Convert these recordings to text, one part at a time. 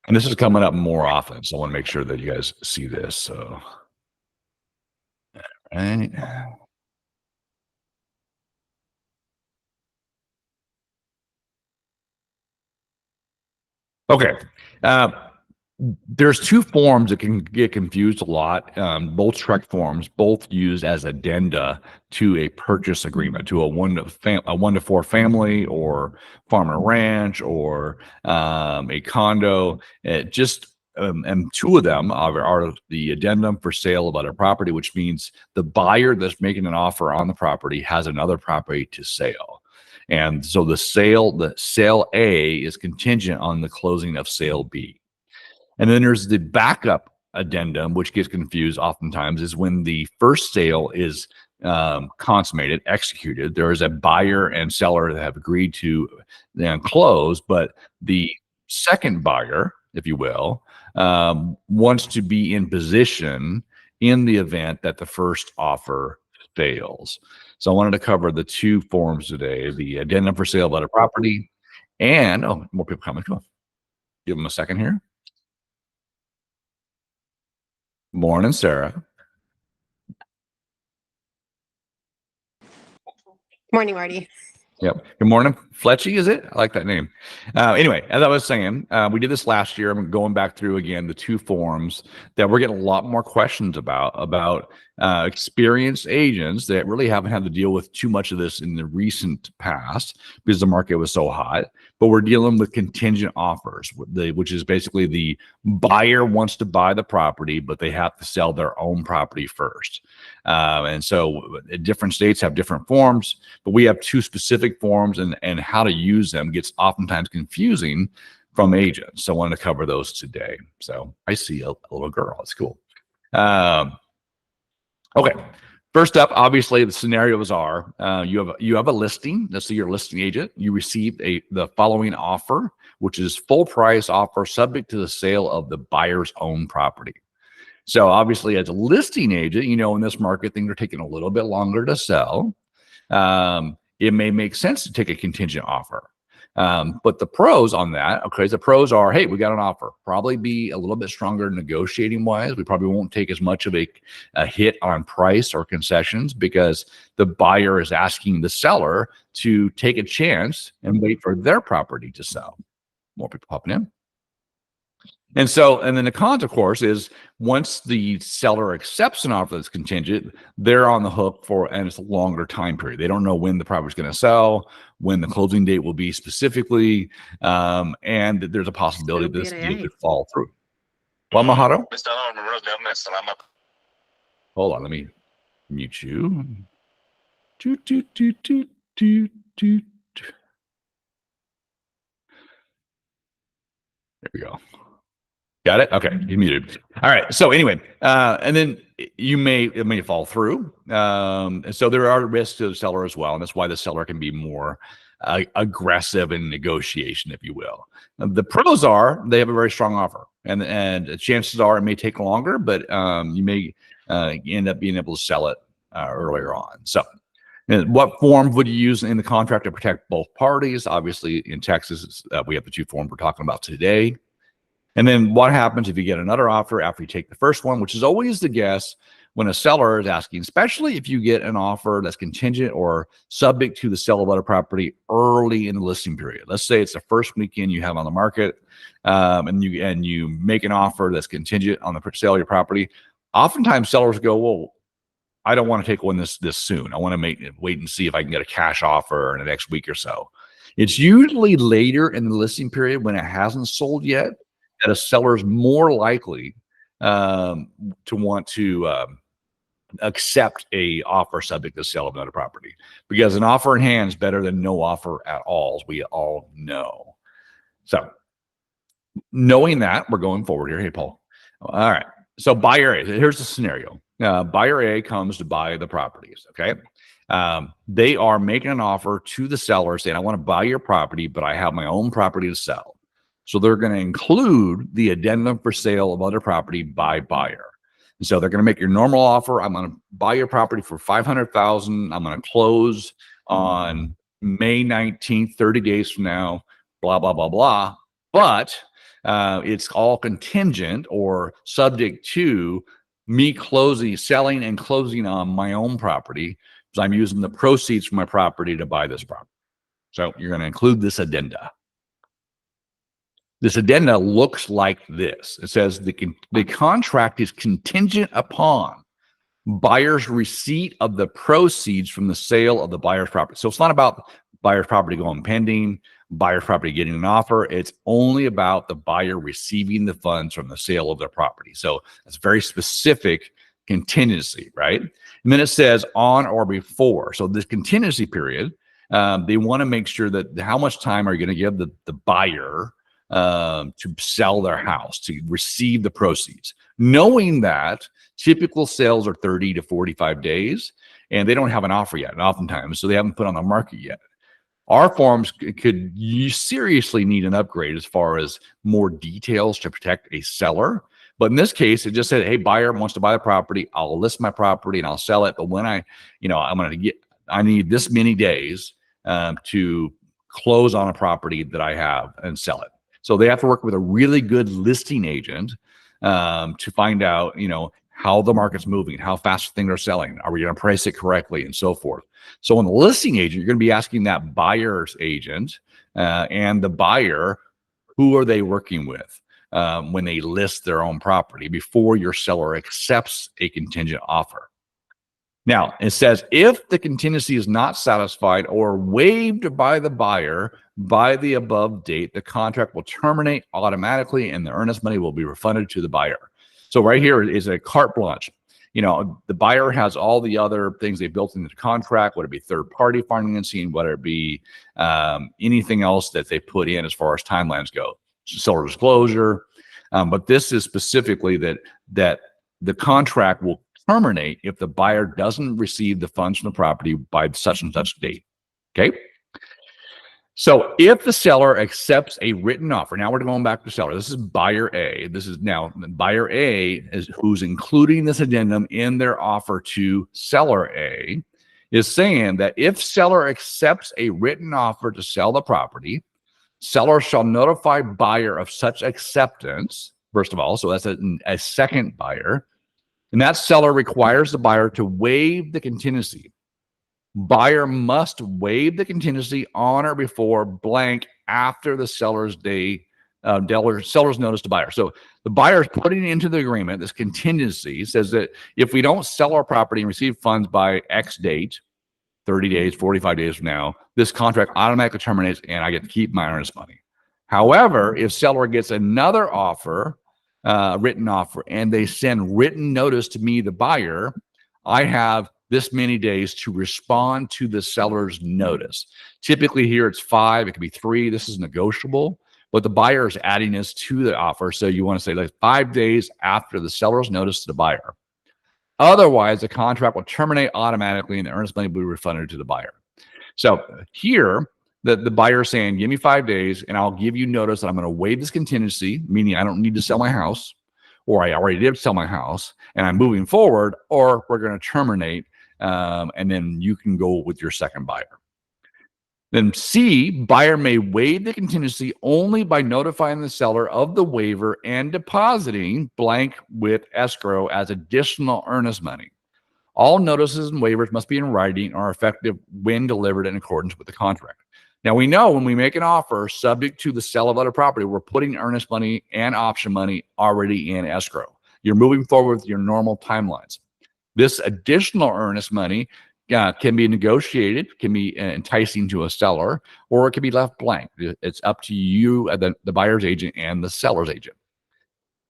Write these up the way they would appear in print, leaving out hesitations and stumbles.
And this is coming up more often, so I want to make sure that you guys see this. So, right. Okay. Uh, there's two forms that can get confused a lot. Both Shrek forms, both used as addenda to a purchase agreement, to a one to four family or farm and ranch or a condo. And two of them are the addendum for sale of other property, which means the buyer that's making an offer on the property has another property to sell. And so the sale A is contingent on the closing of sale B. And then there's the backup addendum, which gets confused oftentimes, is when the first sale is consummated, executed. There is a buyer and seller that have agreed to then close, but the second buyer, if you will, wants to be in position in the event that the first offer fails. So I wanted to cover the two forms today: the addendum for sale of other property, and more people coming. Come on, give them a second here. Morning, Sarah. Morning, Marty. Yep. Good morning, Fletchy. Is it? I like that name. Anyway, as I was saying, we did this last year. I'm going back through again the two forms that we're getting a lot more questions about experienced agents that really haven't had to deal with too much of this in the recent past because the market was so hot. But we're dealing with contingent offers, which is basically the buyer wants to buy the property, but they have to sell their own property first. And so different states have different forms, but we have two specific forms, and how to use them gets oftentimes confusing from agents. So I wanted to cover those today. So I see a little girl. It's cool. Okay. First up, obviously, the scenarios are you have a listing. Let's say you're a listing agent. You receive the following offer, which is full price offer subject to the sale of the buyer's own property. So obviously, as a listing agent, in this market, things are taking a little bit longer to sell. It may make sense to take a contingent offer. But the pros on that, okay, the pros are, hey, we got an offer. Probably be a little bit stronger negotiating wise. We probably won't take as much of a hit on price or concessions because the buyer is asking the seller to take a chance and wait for their property to sell. More people popping in. And then the cons, of course, is once the seller accepts an offer that's contingent, they're on the hook and it's a longer time period. They don't know when the property's going to sell, when the closing date will be specifically, and there's a possibility this deal could fall through. Well, Mahado? Hold on, let me mute you. There we go. Got it? Okay, you muted. All right. So anyway, and then it may fall through. And so there are risks to the seller as well, and that's why the seller can be more aggressive in negotiation, if you will. The pros are they have a very strong offer, and chances are it may take longer, but you may end up being able to sell it earlier on. So, what form would you use in the contract to protect both parties? Obviously, in Texas, we have the two forms we're talking about today. And then what happens if you get another offer after you take the first one, which is always the guess when a seller is asking, especially if you get an offer that's contingent or subject to the sale of other property early in the listing period. Let's say it's the first weekend you have on the market, and you make an offer that's contingent on the sale of your property. Oftentimes sellers go, well, I don't want to take one this soon. I want to wait and see if I can get a cash offer in the next week or so. It's usually later in the listing period when it hasn't sold yet that a seller is more likely to want to accept a offer subject to sale of another property, because an offer in hand is better than no offer at all, as we all know. So knowing that, we're going forward here. Hey, Paul. All right. So buyer A, here's the scenario. Buyer A comes to buy the properties. Okay. They are making an offer to the seller saying, I want to buy your property, but I have my own property to sell. So they're going to include the addendum for sale of other property by buyer. And so they're going to make your normal offer. I'm going to buy your property for $500,000. I'm going to close on May 19th, 30 days from now, blah, blah, blah, blah. But it's all contingent or subject to me selling and closing on my own property, because I'm using the proceeds from my property to buy this property. So you're going to include this addenda. This addenda looks like this. It says the contract is contingent upon buyer's receipt of the proceeds from the sale of the buyer's property. So it's not about buyer's property going pending, buyer's property getting an offer. It's only about the buyer receiving the funds from the sale of their property. So it's very specific contingency, right? And then it says on or before. So this contingency period, they want to make sure that how much time are you going to give the buyer to sell their house, to receive the proceeds, knowing that typical sales are 30 to 45 days and they don't have an offer yet, and oftentimes, so they haven't put on the market yet. Our forms could you seriously need an upgrade as far as more details to protect a seller. But in this case, it just said, hey, buyer wants to buy the property. I'll list my property and I'll sell it. But when I need this many days to close on a property that I have and sell it. So they have to work with a really good listing agent to find out, how the market's moving, how fast things are selling. Are we going to price it correctly and so forth? So on the listing agent, you're going to be asking that buyer's agent and the buyer, who are they working with when they list their own property before your seller accepts a contingent offer. Now, it says if the contingency is not satisfied or waived by the buyer by the above date, the contract will terminate automatically and the earnest money will be refunded to the buyer. So right here is a carte blanche. The buyer has all the other things they built into the contract, whether it be third-party financing, whether it be anything else that they put in as far as timelines go, seller disclosure. But this is specifically that the contract will terminate if the buyer doesn't receive the funds from the property by such and such date. Okay. So if the seller accepts a written offer, now we're going back to seller. This is buyer A. This is now buyer A is who's including this addendum in their offer to seller A, is saying that if seller accepts a written offer to sell the property, seller shall notify buyer of such acceptance, first of all. So that's a second buyer. And that seller requires the buyer to waive the contingency. Buyer must waive the contingency on or before blank after the seller's seller's notice to buyer. So the buyer is putting into the agreement this contingency says that if we don't sell our property and receive funds by X date, 30 days, 45 days from now, this contract automatically terminates and I get to keep my earnest money. However, if seller gets another offer, written offer, and they send written notice to me, the buyer, I have this many days to respond to the seller's notice. Typically here it's 5, it could be 3. This is negotiable, but the buyer is adding this to the offer. So you want to say like 5 days after the seller's notice to the buyer. Otherwise, the contract will terminate automatically and the earnest money will be refunded to the buyer. So here, the buyer is saying, give me 5 days and I'll give you notice that I'm going to waive this contingency, meaning I don't need to sell my house, or I already did sell my house and I'm moving forward, or we're going to terminate and then you can go with your second buyer. Then C, buyer may waive the contingency only by notifying the seller of the waiver and depositing blank with escrow as additional earnest money. All notices and waivers must be in writing or effective when delivered in accordance with the contract. Now, we know when we make an offer subject to the sale of other property, we're putting earnest money and option money already in escrow. You're moving forward with your normal timelines. This additional earnest money can be negotiated, can be enticing to a seller, or it can be left blank. It's up to you, the buyer's agent and the seller's agent.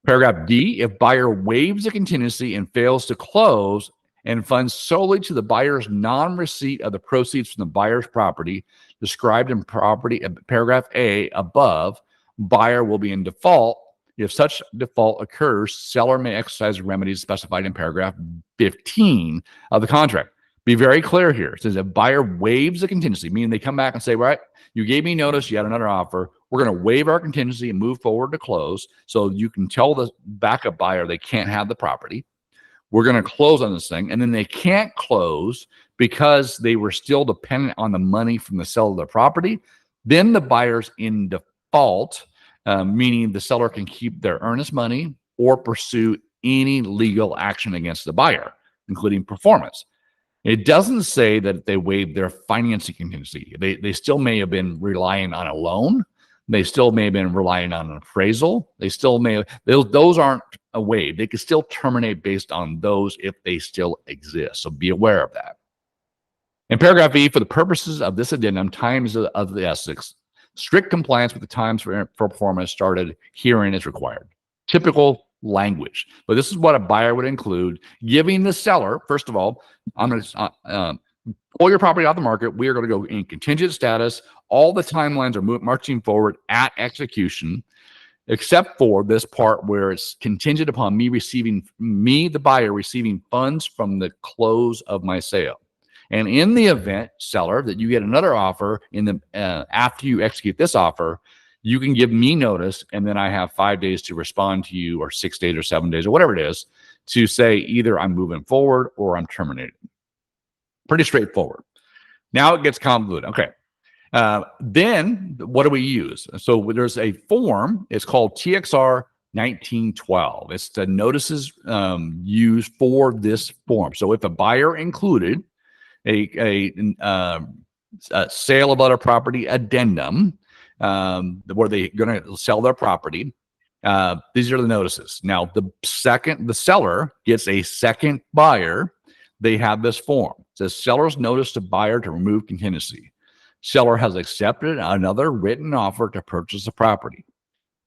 Paragraph D, if buyer waives a contingency and fails to close and funds solely to the buyer's non-receipt of the proceeds from the buyer's property described in paragraph A above, buyer will be in default. If such default occurs, seller may exercise remedies specified in paragraph 15 of the contract. Be very clear here. It says if buyer waives a contingency, meaning they come back and say, right, you gave me notice, you had another offer. We're going to waive our contingency and move forward to close. So you can tell the backup buyer they can't have the property. We're going to close on this thing. And then they can't close because they were still dependent on the money from the sale of the property. Then the buyer's in default. meaning the seller can keep their earnest money or pursue any legal action against the buyer, including performance. It doesn't say that they waived their financing contingency. They still may have been relying on a loan. They still may have been relying on an appraisal. They still may have, those aren't a waive. They could still terminate based on those if they still exist. So be aware of that. In paragraph E, for the purposes of this addendum, times of the essence, strict compliance with the times for performance started herein is required. Typical language. But this is what a buyer would include, giving the seller, first of all, I'm going to pull your property off the market. We are going to go in contingent status. All the timelines are marching forward at execution, except for this part where it's contingent upon me, the buyer, receiving funds from the close of my sale. And in the event, seller, that you get another offer in the after you execute this offer, you can give me notice, and then I have 5 days to respond to you, or 6 days or 7 days, or whatever it is, to say either I'm moving forward or I'm terminated. Pretty straightforward. Now it gets convoluted. Okay. Then what do we use? So there's a form. It's called TXR 1912. It's the notices used for this form. So if a buyer included a sale of other property addendum, where they're going to sell their property, these are the notices. Now, the seller gets a second buyer. They have this form. It says seller's notice to buyer to remove contingency. Seller has accepted another written offer to purchase the property.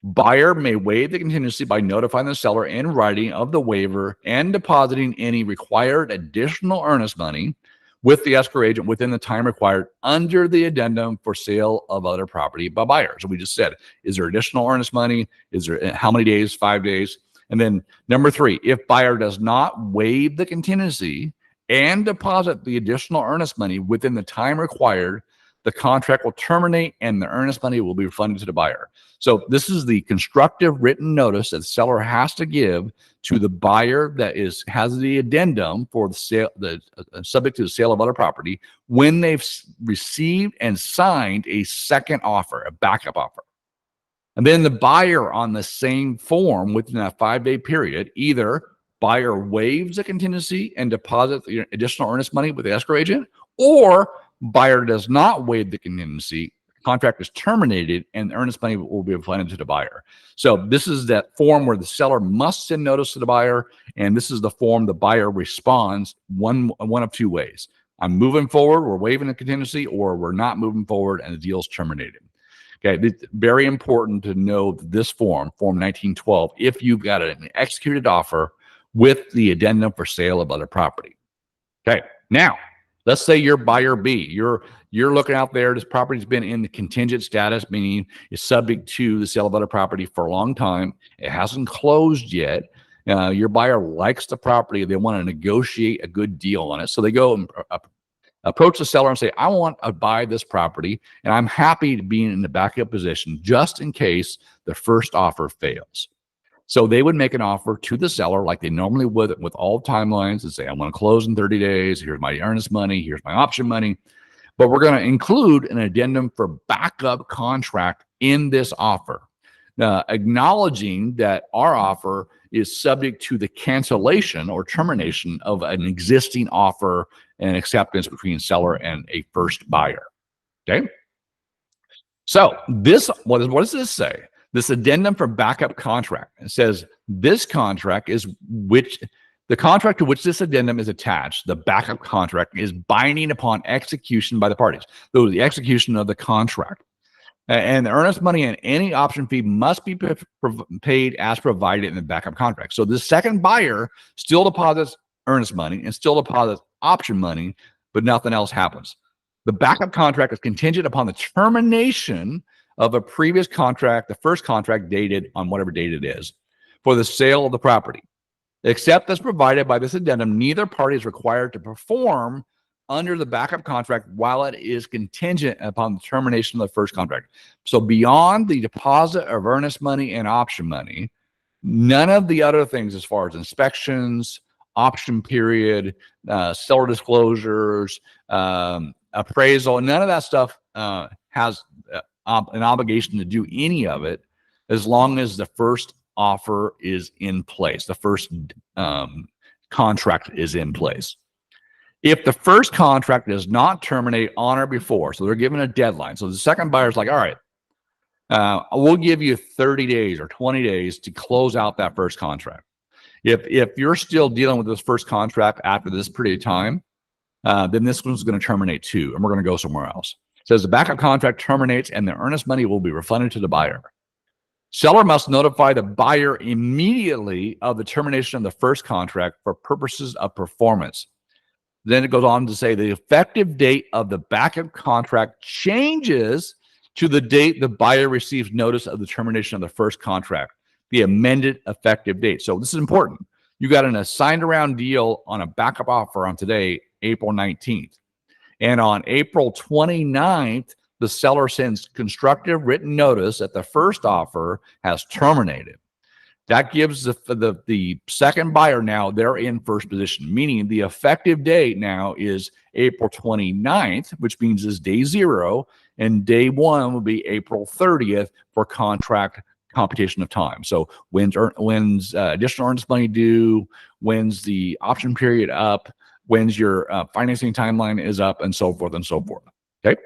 Buyer may waive the contingency by notifying the seller in writing of the waiver and depositing any required additional earnest money with the escrow agent within the time required under the addendum for sale of other property by buyer. So we just said, is there additional earnest money? Is there how many days? 5 days. And then number 3, if buyer does not waive the contingency and deposit the additional earnest money within the time required, the contract will terminate and the earnest money will be refunded to the buyer. So this is the constructive written notice that the seller has to give to the buyer that has the addendum for the sale, subject to the sale of other property, when they've received and signed a second offer, a backup offer. And then the buyer on the same form within that 5-day period, either buyer waives a contingency and deposits the additional earnest money with the escrow agent, or buyer does not waive the contingency, contract is terminated, and the earnest money will be refunded to the buyer. So this is that form where the seller must send notice to the buyer, and this is the form the buyer responds one of 2 ways. I'm moving forward, we're waiving the contingency, or we're not moving forward and the deal's terminated. Okay, it's very important to know this form 1912, if you've got an executed offer with the addendum for sale of other property. Okay, now let's say you're buyer B. You're looking out there. This property's been in the contingent status, meaning it's subject to the sale of other property for a long time. It hasn't closed yet. Your buyer likes the property. They want to negotiate a good deal on it. So they go and approach the seller and say, I want to buy this property, and I'm happy to be in the backup position just in case the first offer fails. So they would make an offer to the seller like they normally would with all timelines and say, I want to close in 30 days. Here's my earnest money. Here's my option money. But we're going to include an addendum for backup contract in this offer, acknowledging that our offer is subject to the cancellation or termination of an existing offer and acceptance between seller and a first buyer. Okay. So what does this say? This addendum for backup contract. It says this contract is the contract to which this addendum is attached, the backup contract, is binding upon execution by the parties. So the execution of the contract. And the earnest money and any option fee must be paid as provided in the backup contract. So the second buyer still deposits earnest money and still deposits option money, but nothing else happens. The backup contract is contingent upon the termination of a previous contract, the first contract dated on whatever date it is, for the sale of the property. Except as provided by this addendum, neither party is required to perform under the backup contract while it is contingent upon the termination of the first contract. So beyond the deposit of earnest money and option money, none of the other things as far as inspections, option period, seller disclosures, appraisal, none of that stuff has an obligation to do any of it as long as the first offer is in place, the first contract is in place. If the first contract does not terminate on or before, so they're given a deadline. So the second buyer's like, all right, we'll give you 30 days or 20 days to close out that first contract. If you're still dealing with this first contract after this period of time, then this one's going to terminate too, and we're going to go somewhere else. It says the backup contract terminates and the earnest money will be refunded to the buyer. Seller must notify the buyer immediately of the termination of the first contract for purposes of performance. Then it goes on to say the effective date of the backup contract changes to the date the buyer receives notice of the termination of the first contract, the amended effective date. So this is important. You got an assigned around deal on a backup offer on today, April 19th. And on April 29th, the seller sends constructive written notice that the first offer has terminated. That gives the second buyer now, they're in first position, meaning the effective date now is April 29th, which means is day 0, and day 1 will be April 30th for contract computation of time. So when's additional earnest money due, when's the option period up, when's your financing timeline is up, and so forth and so forth. Okay.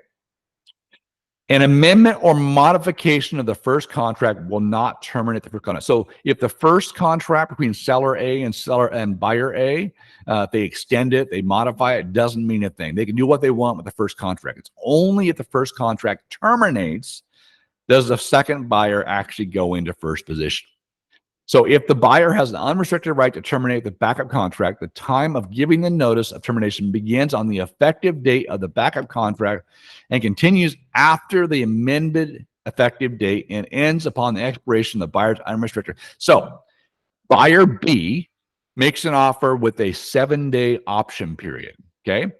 An amendment or modification of the first contract will not terminate the first contract. So if the first contract between seller A and buyer A, if they extend it, they modify it, doesn't mean a thing. They can do what they want with the first contract. It's only if the first contract terminates does the second buyer actually go into first position. So if the buyer has an unrestricted right to terminate the backup contract, the time of giving the notice of termination begins on the effective date of the backup contract and continues after the amended effective date and ends upon the expiration of the buyer's unrestricted. So buyer B makes an offer with a 7-day option period. Okay.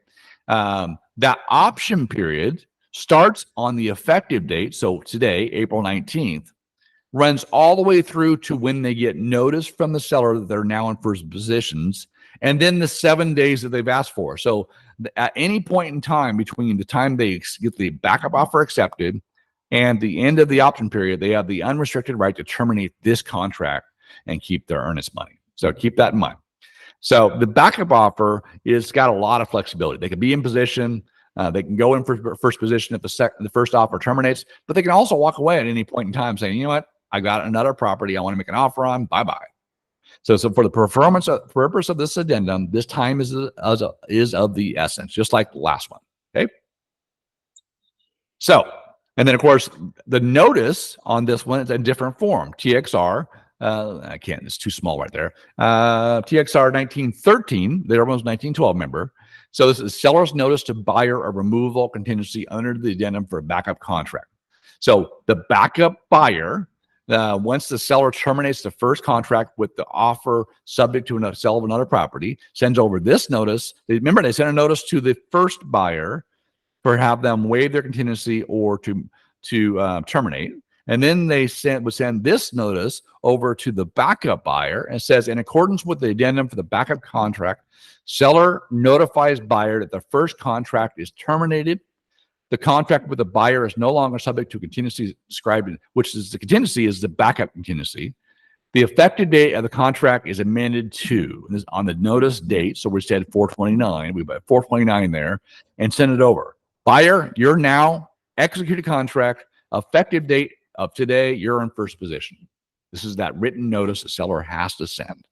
That option period starts on the effective date. So today, April 19th, runs all the way through to when they get notice from the seller that they're now in first positions, and then the 7 days that they've asked for. So at any point in time between the time they get the backup offer accepted and the end of the option period, they have the unrestricted right to terminate this contract and keep their earnest money. So keep that in mind. So the backup offer is got a lot of flexibility. They can be in position. They can go in for first position if the first offer terminates, but they can also walk away at any point in time saying, you know what, I got another property I want to make an offer on. Bye-bye. So for the purpose of this addendum, this time is of the essence, just like the last one. Okay. So, and then of course, the notice on this one is a different form. TXR, I can't, it's too small right there. TXR 1913, the other one's 1912, remember. So this is seller's notice to buyer of removal contingency under the addendum for a backup contract. So the backup buyer, once the seller terminates the first contract with the offer subject to a sale of another property, sends over this notice. Remember, they sent a notice to the first buyer for have them waive their contingency or to terminate. And then they would send this notice over to the backup buyer and says, in accordance with the addendum for the backup contract, seller notifies buyer that the first contract is terminated. The contract with the buyer is no longer subject to contingencies described in, which is the contingency is the backup contingency. The effective date of the contract is amended to on the notice date. So we said 4/29. We put 4/29 there and send it over. Buyer, you're now executed contract. Effective date of today, you're in first position. This is that written notice the seller has to send.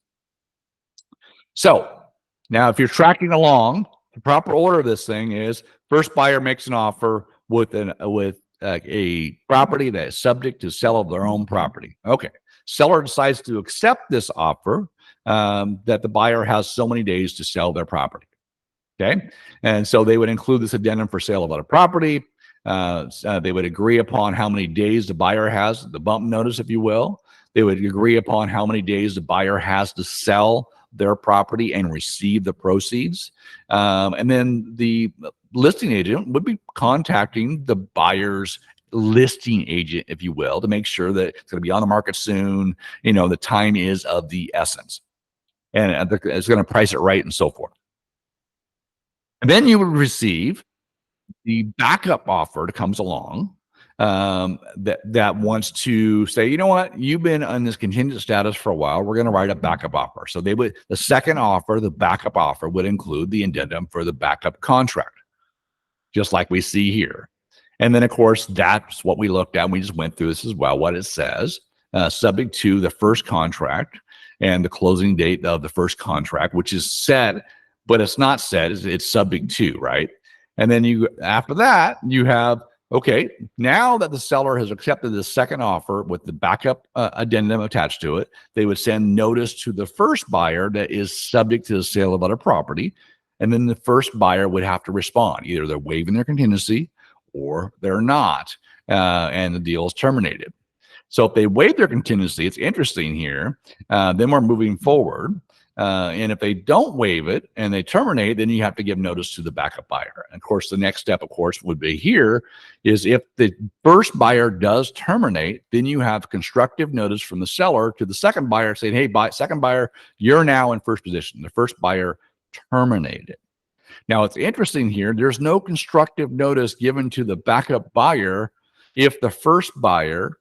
So now, if you're tracking along, the proper order of this thing is first buyer makes an offer with a property that is subject to sale of their own property. Okay. Seller decides to accept this offer that the buyer has so many days to sell their property. Okay. And so they would include this addendum for sale of other property. They would agree upon how many days the buyer has, the bump notice, if you will. They would agree upon how many days the buyer has to sell their property and receive the proceeds. And then the listing agent would be contacting the buyer's listing agent, if you will, to make sure that it's going to be on the market soon. You know, the time is of the essence, and it's going to price it right and so forth. And then you would receive the backup offer that comes along. that wants to say, you know what, you've been on this contingent status for a while. We're going to write a backup offer. So the second offer, the backup offer, would include the addendum for the backup contract, just like we see here. And then, of course, that's what we looked at. We just went through this as well, what it says, subject to the first contract and the closing date of the first contract, which is set, but it's not set. It's subject to, right? And then after that, you have, okay, now that the seller has accepted the second offer with the backup addendum attached to it, they would send notice to the first buyer that is subject to the sale of other property. And then the first buyer would have to respond. Either they're waiving their contingency or they're not, and the deal is terminated. So if they waive their contingency, it's interesting here. Then we're moving forward. And if they don't waive it and they terminate, then you have to give notice to the backup buyer. And of course, the next step, of course, would be here is if the first buyer does terminate, then you have constructive notice from the seller to the second buyer saying, hey, second buyer, you're now in first position. The first buyer terminated. Now, it's interesting here. There's no constructive notice given to the backup buyer if the first buyer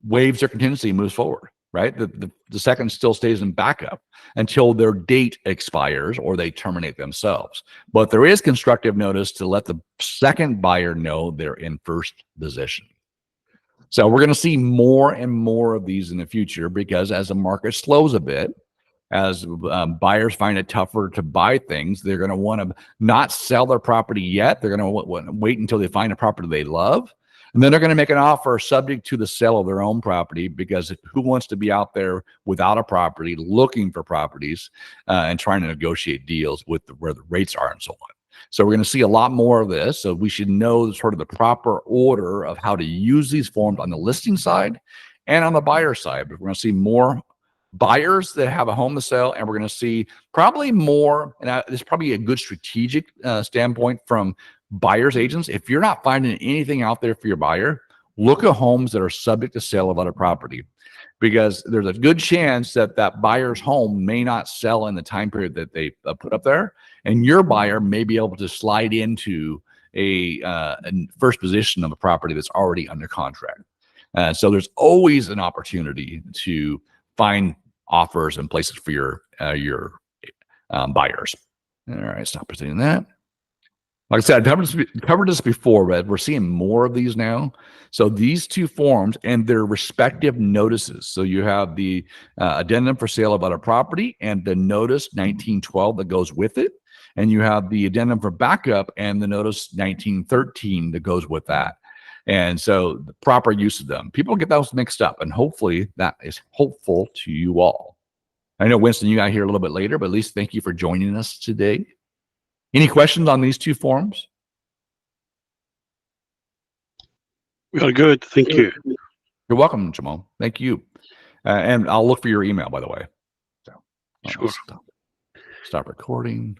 waives their contingency and moves forward, right? The second still stays in backup until their date expires or they terminate themselves. But there is constructive notice to let the second buyer know they're in first position. So we're going to see more and more of these in the future because as the market slows a bit, as buyers find it tougher to buy things, they're going to want to not sell their property yet. They're going to wait until they find a property they love. And then they're going to make an offer subject to the sale of their own property because who wants to be out there without a property, looking for properties and trying to negotiate deals with where the rates are and so on. So we're going to see a lot more of this. So we should know sort of the proper order of how to use these forms on the listing side and on the buyer side. But we're going to see more buyers that have a home to sell, and we're going to see probably more, and this is probably a good strategic standpoint from buyers agents. If you're not finding anything out there for your buyer, look at homes that are subject to sale of other property, because there's a good chance that that buyer's home may not sell in the time period that they put up there, and your buyer may be able to slide into a first position of a property that's already under contract. So there's always an opportunity to find offers and places for your buyers. All right, stop presenting that. Like I said, I covered this before, but we're seeing more of these now. So these two forms and their respective notices. So you have the addendum for sale of other property and the notice 1912 that goes with it. And you have the addendum for backup and the notice 1913 that goes with that. And so the proper use of them. People get those mixed up, and hopefully that is helpful to you all. I know, Winston, you got here a little bit later, but at least thank you for joining us today. Any questions on these two forms? We are good. Thank you. You're welcome, Jamal. Thank you. And I'll look for your email, by the way. So sure. Stop recording.